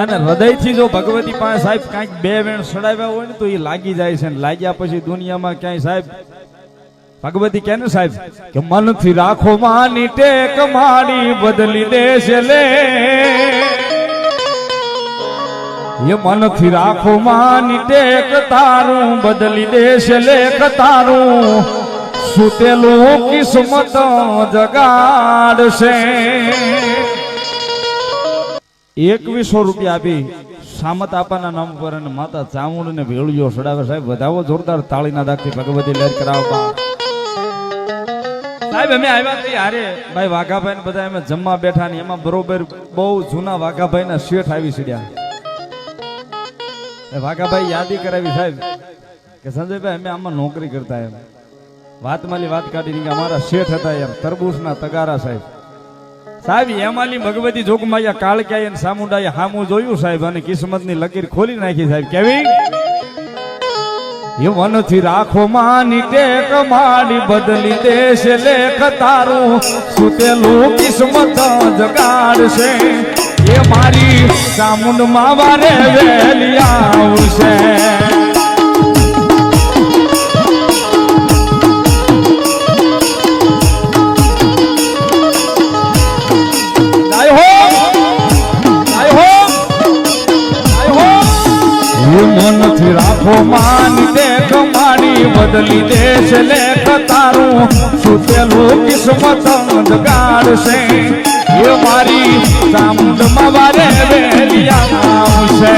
અને હૃદયથી જો ભગવતી પાસે સાહેબ કાંઈક બે વેણ સડાવ્યા હોય ને તો એ લાગી જાય છે. લાગ્યા પછી દુનિયામાં ક્યાંય સાહેબ ભગવતી કે ને સાહેબ કે મનથી રાખો માની ટેક માડી બદલી દેશે લે. એ મનથી રાખો માની ટેક તારું બદલી દેશે લેખ તારું સુતેલું કિસ્મત જગાડશે. 2100 રૂપિયા આપી સામત આપાના નામ પર અને માતા ચામુંડ ને ભેળિયો સડાવે સાહેબ. વધાવો જોરદાર તાળીના દાખથી ભગવતી લહેર કરાવવા સાહેબ. અમે આવ્યા હતી હારે ભાઈ વાઘાભાઈ ને બધા અમે જમવા બેઠા ને એમાં બરોબર બહુ જૂના વાઘાભાઈ ના શેઠ આવી સીડ્યા. વાઘાભાઈ યાદી કરાવી સાહેબ કે સંજયભાઈ અમે આમાં નોકરી કરતા એમ વાતમાલી વાત કાઢી કે અમારા શેઠ હતા યાર તરબૂચના તગારા સાહેબ. સાહેબ એમાંની ભગવતી જોગમાયા કાળક્યાએ સામુંડાએ હામું જોયું સાહેબ અને કિસ્મતની લકીર ખોલી નાખી સાહેબ. કેવી એ મનથી રાખો માની ટેક માડી બદલી દેશે લેખ તારું સુતેલું કિસ્મત જગાડશે. એ મારી ચામુંડ માં વારે વેલી આવશે. મનથી રાખો માની ટેક માડી બદલી દેશે લેખ તારું સુતેલું કિસ્મત જગાડશે. એ મારી ચામુંડ માં વારે વેલી આવશે.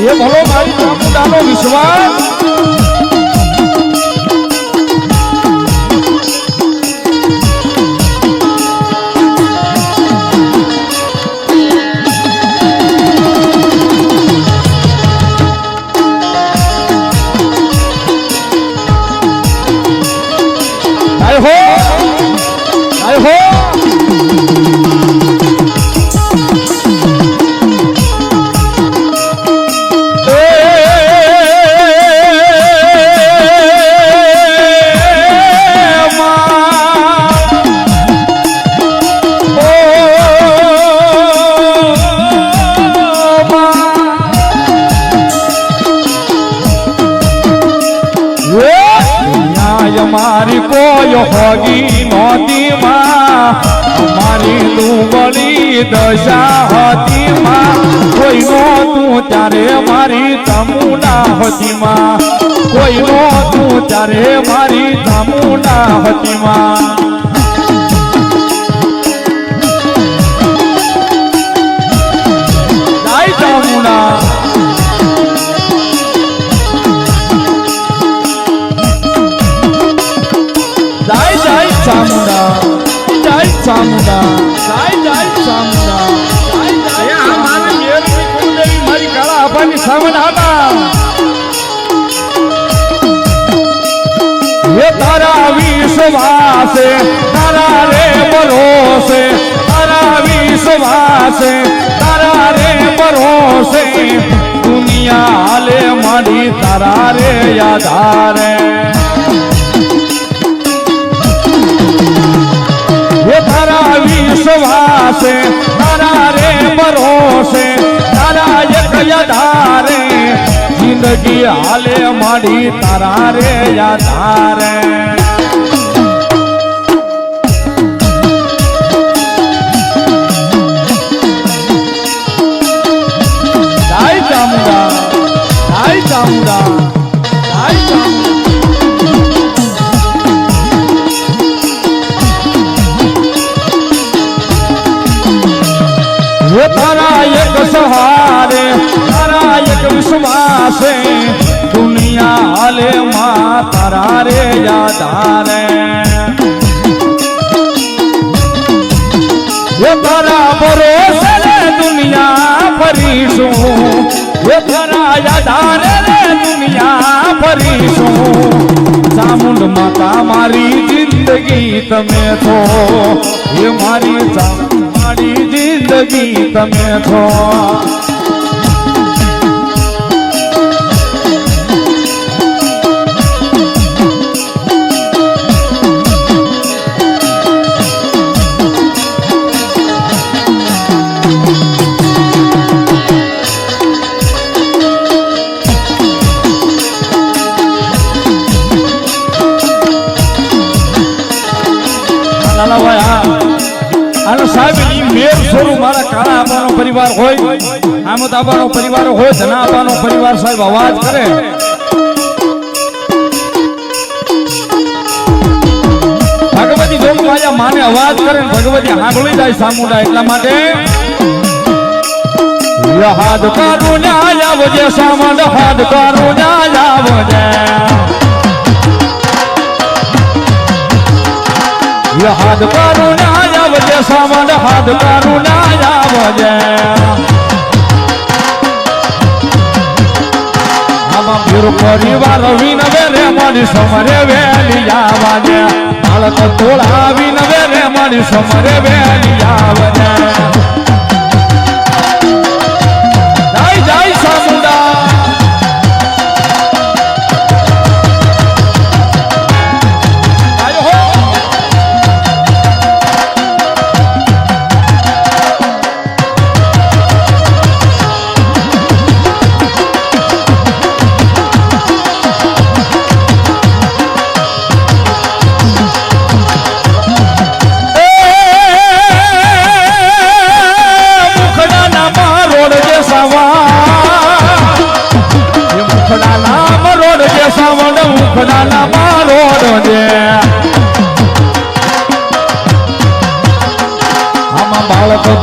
એ ભલો મારી ચામુંડાનો વિશ્વાસ. મારી કોઈ હોગી નહોતી માં મારી લુંગળી દશા હતી માં. કોઈ નહોતું ત્યારે મારી ચામુંડા હતી માં. કોઈ નહોતું ત્યારે મારી ચામુંડા હતી માં. જય ચામુંડા. ચામુંડા જય ચામુંડા જય ચામુંડા જય જય. મારી મેરની કુંડળી મારી કાળા આભાની સામંડા. એ તારા વિશ્વાસે તારા રે ભરોસે તારા વિશ્વાસે તારા રે ભરોસે દુનિયા હાલે માડી તારા રે યાદારે. તારા વિશ્વાસે તારા રે ભરોસે તારા એક યાદારે જિંદગી હાલે માડી તારા રે યાદારે. જય ચામુંડા જય ચામુંડા જય ચામુંડા. તારા એક સહારે તારા એક વિશ્વાસે દુનિયા હાલે માં તારા રે યાદારે. એ તારા ભરોસે રે દુનિયા ફરીશું. એ તારા યાદારે રે દુનિયા ફરીશું. ચામુંડ માતા મારી જિંદગી તમે છો એ મારી ચામુંડ મારી જિંદગી તમે છો પરિવાર હોય આમદ આબાનો પરિવાર હોય ધના આબાનો પરિવાર સાહેબ અવાજ કરે ભગવતી જોગ માયા માને અવાજ કરે ભગવતી સાંભળી જાય સામુંડા એટલા માટે હાથ કારું ન્યાય આવજે સામંડ હાથ કારું ન્યાય આવજે હાથ કારું ન્યાય આવજે સામંડ હાથ કારું ન્યાય આવજે આમાં ભીર પરિવાર વિનવે રે મારી સમરે વેલી આવજે બાળક તોળા વિનવે રે મારી સમરે વેલી આવજે જય જય સામુંડા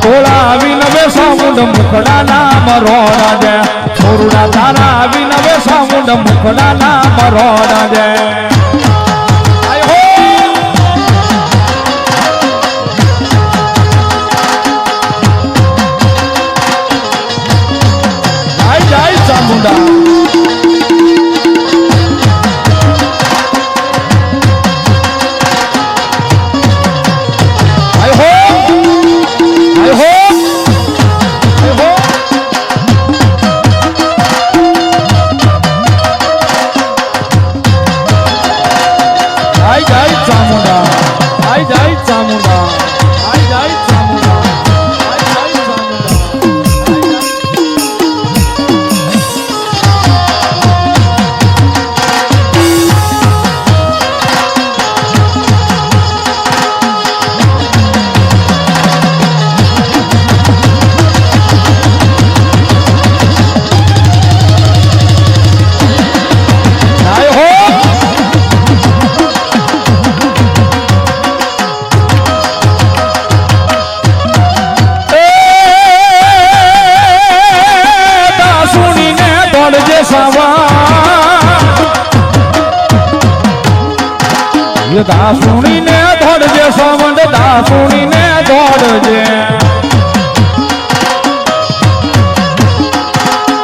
તોળા આવીને સામુંડ મુખડા નામ રોડા દે છોરુડા તારા આવીને સામુંડ મુખડા નામ રોડા દે જય જય ચામુંડા દાસુણીને દોડજે સામંડ દાસુણીને દોડજે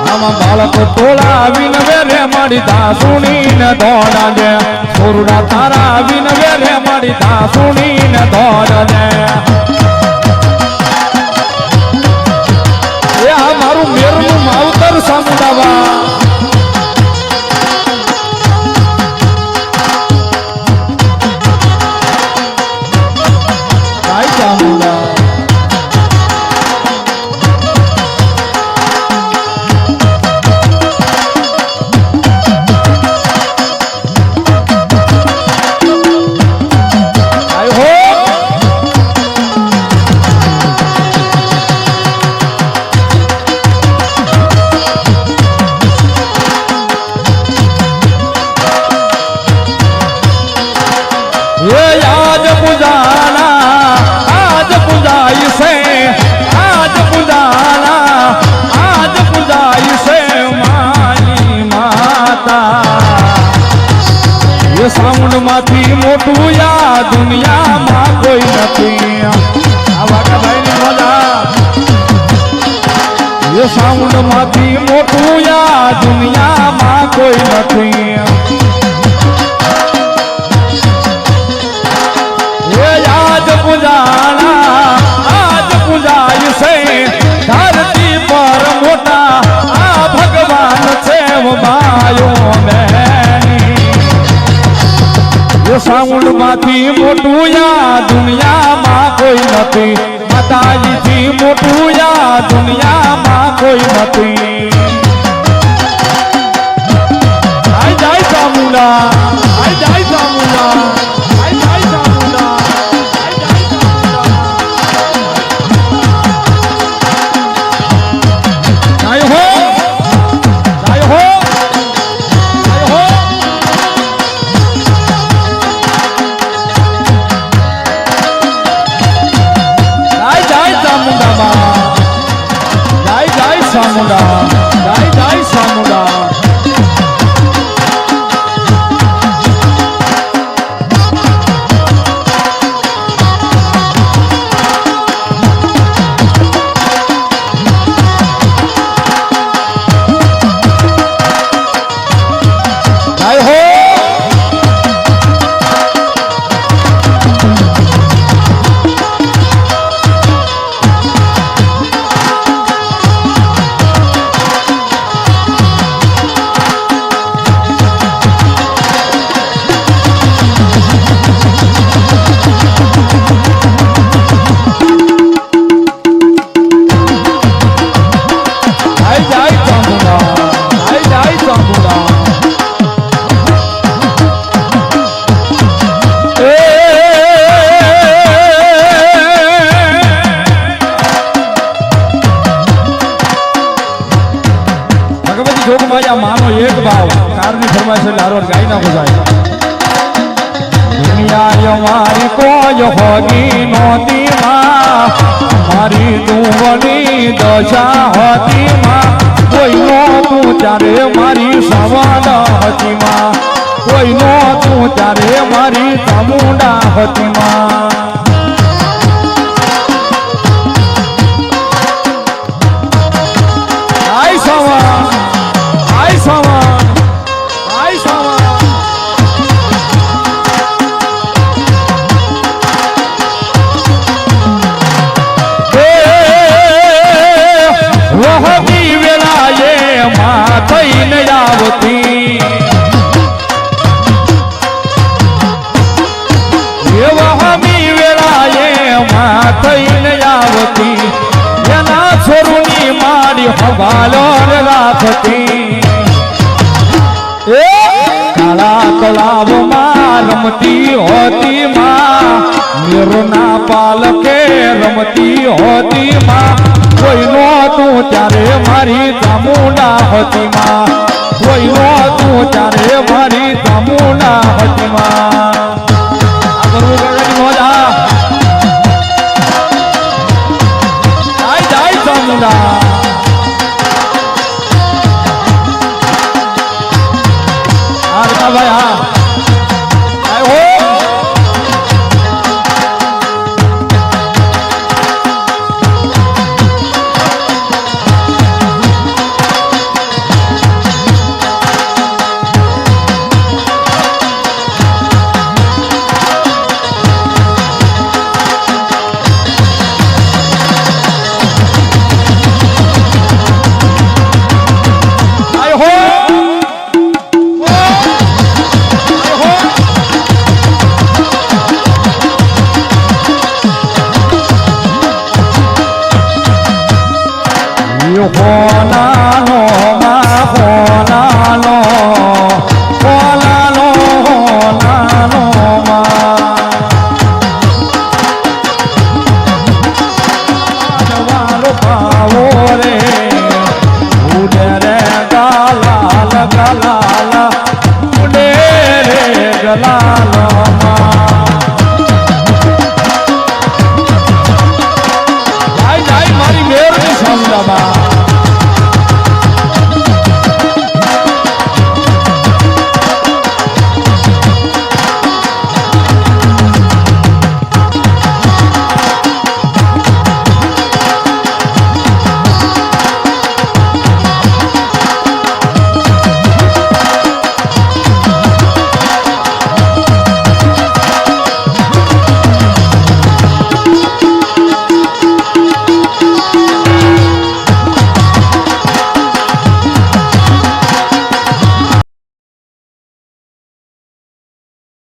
આમાં બાળક તોળા આવીને રે મારી દાસુણીને દોડજે છોરુડા તારા આવીને રે મારી દાસુણીને દોડજે એ આ મારું મેરનું માવતર સામુંડાવા સાઉન્ડ માંથી મોટું યા દુનિયામાં કોઈ નથી આ વાઘાભાઈની મજા એ સાઉન્ડ માંથી મોટું યા દુનિયામાં કોઈ નથી સાઉન્ડ માંથી મોટું યા દુનિયામાં કોઈ નથી માતાજી થી મોટું યા દુનિયામાં કોઈ નથી આઈ જાય ચામુંડા આઈ જાય ચામુંડા આઈ જાય ચામુંડા આઈ જાય ચામુંડા જય હો જય હો જય હો સામુંડા જય જય સામુંડા જય હો માનો એક ભાવ કારની ફરમાઈશ લારોર ગાઈ નાખો જાય દુનિયા અમારી કોઈ હોગી નોતી માં મારી દુવની દશા હતી માં કોઈ નો તું ત્યારે મારી સવાદ હતી માં કોઈ નો તું ત્યારે મારી ચામુંડા હતી માં આઈ સવા આઈ સવા આઈ સવા વહતી વેલાએ માં થઈને આવતી વહમી વેલાએ માં થઈને આવતી એના છોરુની મારી હવાલો રાખતી કાળા તળાવમાં રમતી હોતી માં મેરના પાલકે રમતી હોતી માં કોઈ નહોતું ત્યારે મારી ચામુંડા હતી માં કોઈ નહોતું ત્યારે મારી ચામુંડા હતી માં આ કરવું ગગની મોજા જાય જાય ચામુંડા ભાઈ હા હોનાનો માં હોનાનો હોનાનો હોનાનો માં પાવો રે ઉડે રે ગાલાલ ગાલાલ ઉડે રે ગલાલ